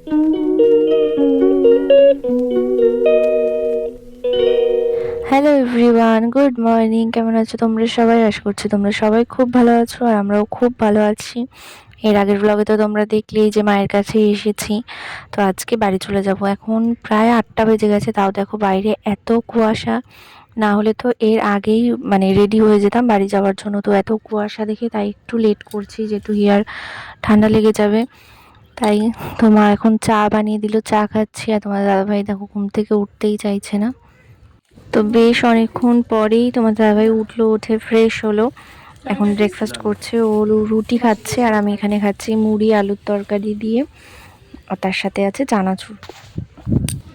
Hello everyone, good morning. কেমন আছো তোমরা সবাই? আশা করছি তোমরা সবাই খুব ভালো আছো, আর আমরাও খুব ভালো আছি। এর আগের ব্লগে তো তোমরা দেখলেই যে মায়ের কাছে এসেছি। তো আজকে বাড়ি চলে যাব। এখন প্রায় 8টা বেজে গেছে, তাও দেখো বাইরে এত কুয়াশা। না হলে তো এর আগেই মানে রেডি হয়ে যেতাম বাড়ি যাওয়ার জন্য। তো এত কুয়াশা দেখে তাই একটু লেট করছি, যেহেতু হিয়ার ঠান্ডা লেগে যাবে। তাই তোমার এখন চা বানিয়ে দিল, চা খাচ্ছি। আর তোমার দাদাভাই দেখো ঘুম থেকে উঠতেই চাইছে না। তো বেশ অনেকক্ষণ পরেই তোমার দাদাভাই উঠলো, উঠে ফ্রেশ হলো। এখন ব্রেকফাস্ট করছে, ও রুটি খাচ্ছে আর আমি এখানে খাচ্ছি মুড়ি আলুর তরকারি দিয়ে, আর তার সাথে আছে চানাচুর।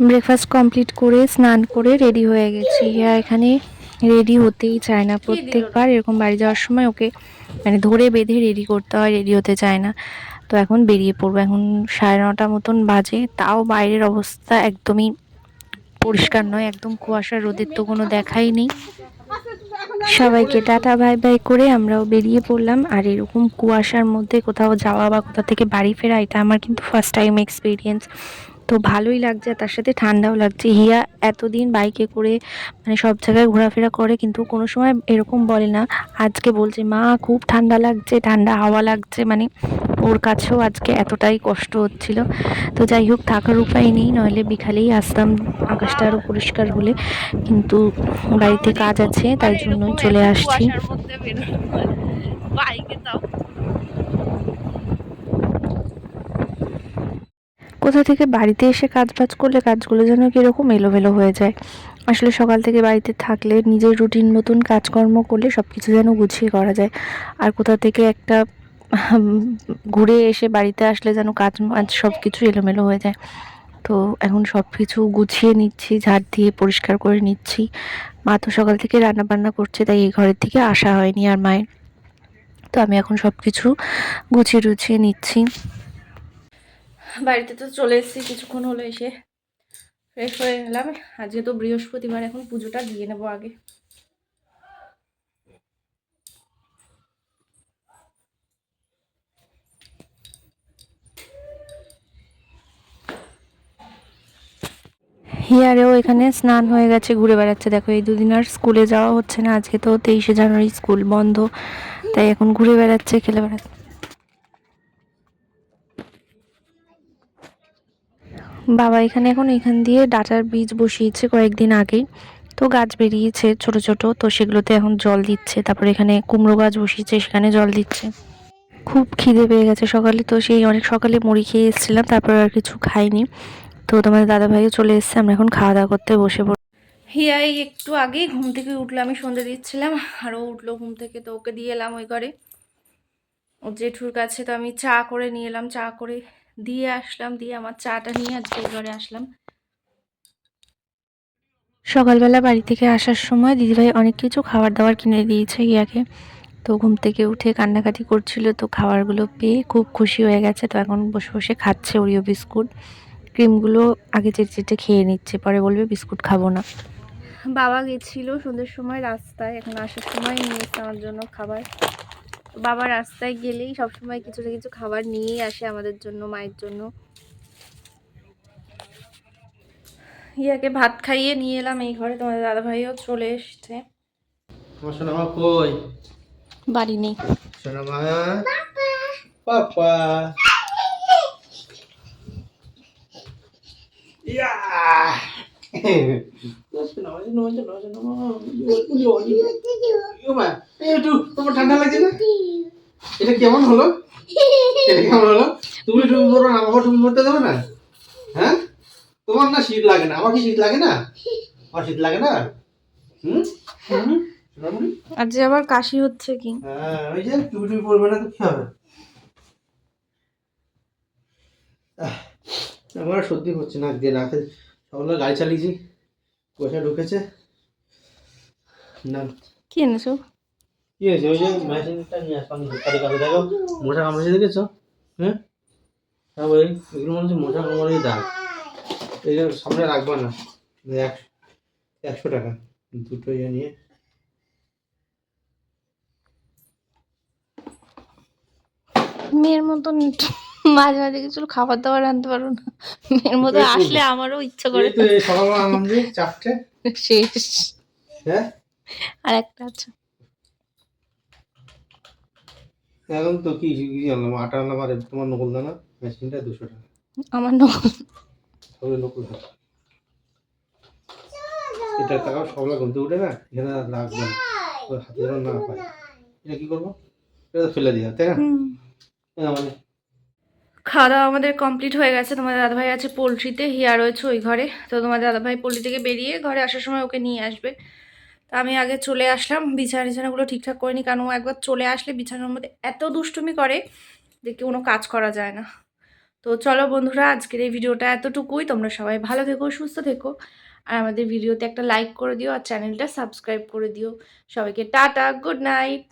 ব্রেকফাস্ট কমপ্লিট করে স্নান করে রেডি হয়ে গেছি। আর এখানে রেডি হতেই চায় না, প্রত্যেকবার এরকম বাড়ি যাওয়ার সময় ওকে মানে ধরে বেঁধে রেডি করতে হয়, রেডি হতে চায় না। তো এখন বেরিয়ে পড়বো। এখন 9:30 মতন বাজে, তাও বাইরের অবস্থা একদমই পরিষ্কার নয়, একদম কুয়াশা, রোদের তো কোনো দেখাই নেই। সবাইকে টাটা বাই বাই করে আমরাও বেরিয়ে পড়লাম। আর এরকম কুয়াশার মধ্যে কোথাও যাওয়া বা কোথা থেকে বাড়ি ফেরা, এটা আমার কিন্তু ফার্স্ট টাইম এক্সপিরিয়েন্স। তো ভালোই লাগছে, তার সাথে ঠান্ডাও লাগছে। হিয়া এতদিন বাইকে করে মানে সব জায়গায় ঘোরাফেরা করে, কিন্তু কোনো সময় এরকম বলে না। আজকে বলছে মা খুব ঠান্ডা লাগছে, ঠান্ডা হাওয়া লাগছে, মানে ওর কাছেও আজকে এতটাই কষ্ট হচ্ছিল। তো যাই হোক, থাকার উপায় নেই, নইলে বিকালেই আসতাম আকাশটা আরও পরিষ্কার হলে। কিন্তু বাড়িতে কাজ আছে, তাই জন্যই চলে আসছি। কোথা থেকে বাড়িতে এসে কাজ বাজ করলে কাজগুলো যেন কীরকম এলোমেলো হয়ে যায়। আসলে সকাল থেকে বাড়িতে থাকলে নিজের রুটিন মতন কাজকর্ম করলে সব কিছু যেন গুছিয়ে করা যায়। আর কোথা থেকে একটা ঘুরে এসে বাড়িতে আসলে যেন কাজ মাজ সব কিছু এলোমেলো হয়ে যায়। তো এখন সব কিছু গুছিয়ে নিচ্ছি, ঝাড় দিয়ে পরিষ্কার করে নিচ্ছি। মা তো সকাল থেকে রান্না বান্না করছে, তাই এই ঘরের থেকে আসা হয়নি আর মায়ের। তো আমি এখন সব কিছু গুছিয়ে টুছিয়ে নিচ্ছি। বাড়িতে তো চলে এসেছি, কিছুক্ষণ হলো এসে ফ্রেশ হয়ে গেলাম। আজকে তো বৃহস্পতিবার, এখন পুজোটা দিয়ে নেবো আগে। হিয়ারেও এখানে স্নান হয়ে গেছে, ঘুরে বেড়াচ্ছে। দেখো এই দুদিন আর স্কুলে যাওয়া হচ্ছে না, আজকে তো 23শে জানুয়ারি স্কুল বন্ধ, তাই এখন ঘুরে বেড়াচ্ছে, খেলে বেড়াচ্ছে। বাবা এখানে এখন এখান দিয়ে ডাঁটার বীজ বসিয়েছে কয়েকদিন আগেই। তো গাছ বেরিয়েছে ছোট ছোট, তো সেগুলোতে এখন জল দিচ্ছে। তারপরে এখানে কুমড়ো গাছ বসিয়েছে, সেখানে জল দিচ্ছে। খুব খিদে পেয়ে গেছে সকালে, তো সেই অনেক সকালে মুড়ি খেয়ে এসেছিলাম, তারপর আর কিছু খাইনি। তো তোমাদের দাদাভাইও চলে এসেছে, আমরা এখন খাওয়া দাওয়া করতে বসে পড়ি। হিয়াই একটু আগেই ঘুম থেকে উঠলো, আমি সন্ধ্যে দিচ্ছিলাম আর ও উঠলো ঘুম থেকে। তো ওকে দিয়ে এলাম ওই ঘরে ওর জেঠুর কাছে। তো আমি চা করে নিয়ে এলাম, চা করে দিয়ে আসলাম, দিয়ে আমার চাটা নিয়ে আজকে এই ঘরে আসলাম। সকালবেলা বাড়ি থেকে আসার সময় দিদিভাই অনেক কিছু খাবার দাবার কিনে দিয়েছে হিয়াকে। তো ঘুম থেকে উঠে কান্নাকাটি করছিল, তো খাবারগুলো পেয়ে খুব খুশি হয়ে গেছে। তো এখন বসে বসে খাচ্ছে ওরিও বিস্কুট। ক্রিমগুলো আগে চেটে চেটে খেয়ে নিচ্ছে, পরে বলবে বিস্কুট খাবো না। বাবা গেছিল সন্ধ্যের সময় রাস্তায়, এখন আসার সময় নিয়ে এসছে আমার জন্য খাবার। বাবা রাস্তায় গেলেই সবসময় কিছু না কিছু খাবার নিয়েই আসে আমাদের জন্য, মায়ের জন্য। ইয়াকে ভাত খাইয়ে নিয়ে এলাম এই ঘরে, তোমাদের দাদাভাইও চলে এসছে। আমার সোনা মা কই? বাড়ি নেই। সোনা মা, পাপা, ইয়া! সোনা মা, সোনা মা, সোনা মা, সোনা মা, মা, একটু তোমার ঠান্ডা লাগছে না? এটা কেমন হলো? এটা কেমন হলো? তুমি টুপি পরো না, আমাকে টুপি পরতে দেবে না? হ্যাঁ? তোমার না শীত লাগে না, আমার কি শীত লাগে না? আমার শীত লাগে না? হুম? হুম? সোনামণি? আর যে আবার কাশি হচ্ছে কি? হ্যাঁ, ওই যে টুপি টুপি পরবে না তো কি হবে? আমার আর সত্যি হচ্ছে নাক দিয়ে, নাকে সকালে গাড়ি চালিয়েছি, কুয়াশা ঢুকেছে না। কি এনেছো? কি হয়েছে? ওই যে মেশিনটা নিয়ে আসলাম ধূপকাঠি কাছে, দেখো মশা কামড়েছে, দেখেছো? হ্যাঁ, হ্যাঁ ভাই, এগুলো মনে হচ্ছে মশা কামড়েই দাগ। এই যে সামনে রাখবা না, 100 টাকা দুটো ইয়ে নিয়ে। মেয়ের মতন মাঝে মাঝে কিছু খাবার দাবার আনতে পারো না? এর মতো এই তো, আসলে আমারও ইচ্ছা করে। এই তো এই সকালবেলা আনলাম যে চারটে। শেষ। হ্যাঁ, আর একটা আছে। এখন তো কি কি আনলাম, আটা আনলাম, আর তোমার নকল দানা মেশিনটা 200 টাকা। আমার নকল। সবাই নকল দানা। এটা টাকা সবলা ঘুমতে উঠে না, এখানে আর লাগবে না, ওই হাতে যেন না পায়। এটা কি করবো? এটা তো ফেলে দিয়া, তাই না? মানে খাওয়া দাওয়া আমাদের কমপ্লিট হয়ে গেছে। তোমাদের দাদাভাই আছে পোলট্রিতে, হিয়া রয়েছে ওই ঘরে। তো তোমাদের দাদাভাই পোলট্রি থেকে বেরিয়ে ঘরে আসার সময় ওকে নিয়ে আসবে। তা আমি আগে চলে আসলাম, বিছানাগুলো ঠিকঠাক করে নি, কারণ ও একবার চলে আসলে বিছানার মধ্যে এত দুষ্টুমি করে যে কোনো কাজ করা যায় না। তো চলো বন্ধুরা, আজকের এই ভিডিওটা এতটুকুই। তোমরা সবাই ভালো থেকো, সুস্থ থেকো, আর আমাদের ভিডিওতে একটা লাইক করে দিও, আর চ্যানেলটা সাবস্ক্রাইব করে দিও। সবাইকে টাটা, গুড নাইট।